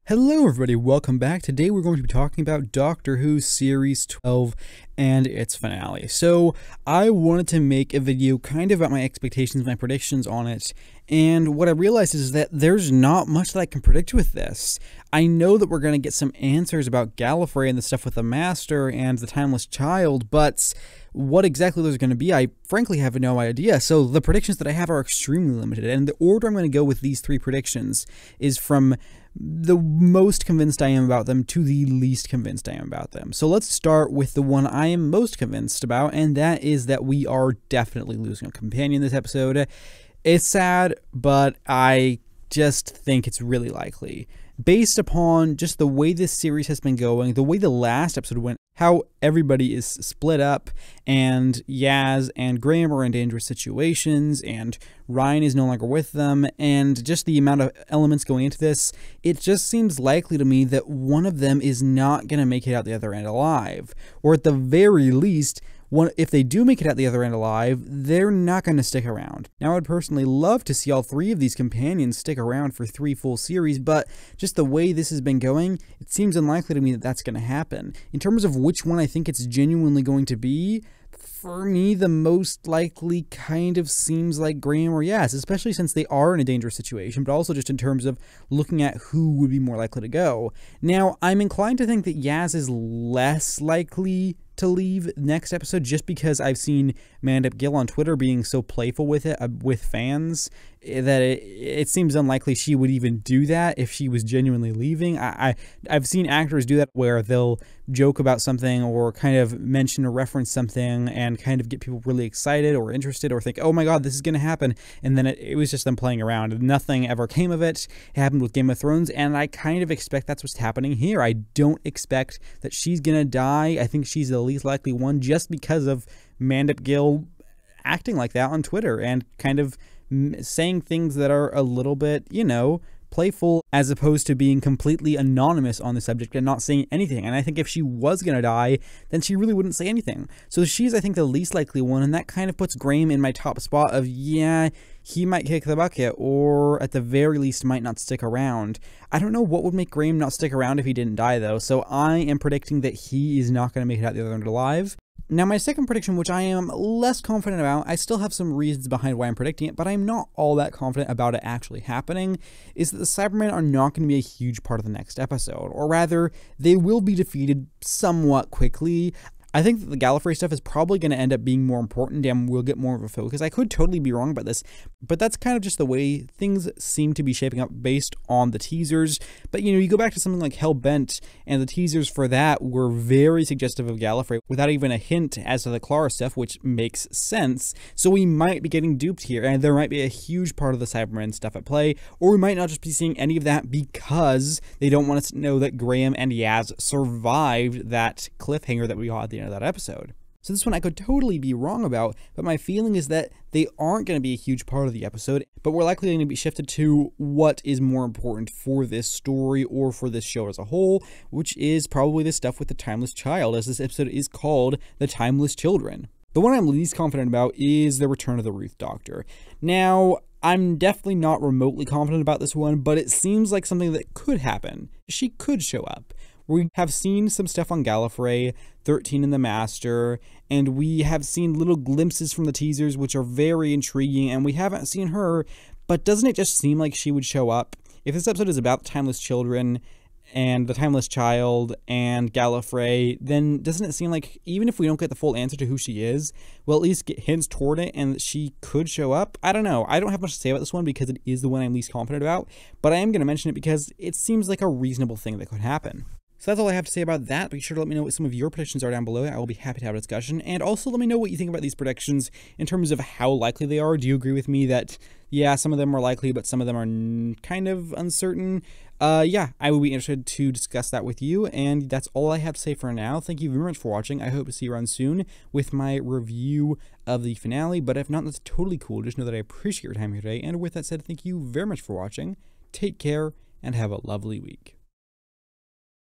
Hello everybody, welcome back. Today we're going to be talking about Doctor Who Series 12 and its finale. So I wanted to make a video kind of about my expectations, my predictions on it, and what I realized is that there's not much that I can predict with this. I know that we're going to get some answers about Gallifrey and the stuff with the Master and the Timeless Child, but what exactly there's going to be, I frankly have no idea. So the predictions that I have are extremely limited, and the order I'm going to go with these three predictions is from the most convinced I am about them to the least convinced I am about them. So let's start with the one I am most convinced about, and that is that we are definitely losing a companion this episode. It's sad, but I just think it's really likely. Based upon just the way this series has been going, the way the last episode went, how everybody is split up, and Yaz and Graham are in dangerous situations, and Ryan is no longer with them, and just the amount of elements going into this, it just seems likely to me that one of them is not going to make it out the other end alive. Or at the very least, if they do make it out the other end alive, they're not going to stick around. Now, I'd personally love to see all three of these companions stick around for 3 full series, but just the way this has been going, it seems unlikely to me that that's going to happen. In terms of which one I think it's genuinely going to be, for me, the most likely kind of seems like Graham or Yaz, especially since they are in a dangerous situation, but also just in terms of looking at who would be more likely to go. Now, I'm inclined to think that Yaz is less likely to leave next episode, just because I've seen Mandip Gill on Twitter being so playful with it, with fans, that it seems unlikely she would even do that if she was genuinely leaving. I've seen actors do that where they'll joke about something or kind of mention or reference something and kind of get people really excited or interested or think, oh my god, this is going to happen, and then it was just them playing around. Nothing ever came of it. It happened with Game of Thrones, and I kind of expect that's what's happening here. I don't expect that she's going to die. I think she's the least likely one just because of Mandip Gill acting like that on Twitter and kind of saying things that are a little bit, playful, as opposed to being completely anonymous on the subject and not saying anything. And I think if she was going to die, then she really wouldn't say anything. So she's, I think, the least likely one, and that kind of puts Graham in my top spot of, yeah, he might kick the bucket, or at the very least might not stick around. I don't know what would make Graham not stick around if he didn't die, though, so I am predicting that he is not going to make it out the other end alive. Now, my second prediction, which I am less confident about, I still have some reasons behind why I'm predicting it, but I'm not all that confident about it actually happening, is that the Cybermen are not going to be a huge part of the next episode, or rather, they will be defeated somewhat quickly. I think that the Gallifrey stuff is probably going to end up being more important and we'll get more of a focus. I could totally be wrong about this, but that's kind of just the way things seem to be shaping up based on the teasers. But, you go back to something like Hellbent, and the teasers for that were very suggestive of Gallifrey without even a hint as to the Clara stuff, which makes sense. So we might be getting duped here, and there might be a huge part of the Cybermen stuff at play, or we might not just be seeing any of that because they don't want us to know that Graham and Yaz survived that cliffhanger that we got at the end of that episode. So this one I could totally be wrong about, but my feeling is that they aren't going to be a huge part of the episode, but we're likely going to be shifted to what is more important for this story or for this show as a whole, which is probably the stuff with the Timeless Child, as this episode is called The Timeless Children. The one I'm least confident about is the return of the Ruth Doctor. Now, I'm definitely not remotely confident about this one, but it seems like something that could happen. She could show up. We have seen some stuff on Gallifrey, 13 and the Master, and we have seen little glimpses from the teasers which are very intriguing, and we haven't seen her, but doesn't it just seem like she would show up? If this episode is about the Timeless Children and the Timeless Child and Gallifrey, then doesn't it seem like even if we don't get the full answer to who she is, we'll at least get hints toward it and that she could show up? I don't know. I don't have much to say about this one because it is the one I'm least confident about, but I am going to mention it because it seems like a reasonable thing that could happen. So that's all I have to say about that. Be sure to let me know what some of your predictions are down below. I will be happy to have a discussion. And also let me know what you think about these predictions in terms of how likely they are. Do you agree with me that, yeah, some of them are likely, but some of them are kind of uncertain? Yeah, I will be interested to discuss that with you. And that's all I have to say for now. Thank you very much for watching. I hope to see you around soon with my review of the finale. But if not, that's totally cool. Just know that I appreciate your time here today. And with that said, thank you very much for watching. Take care and have a lovely week.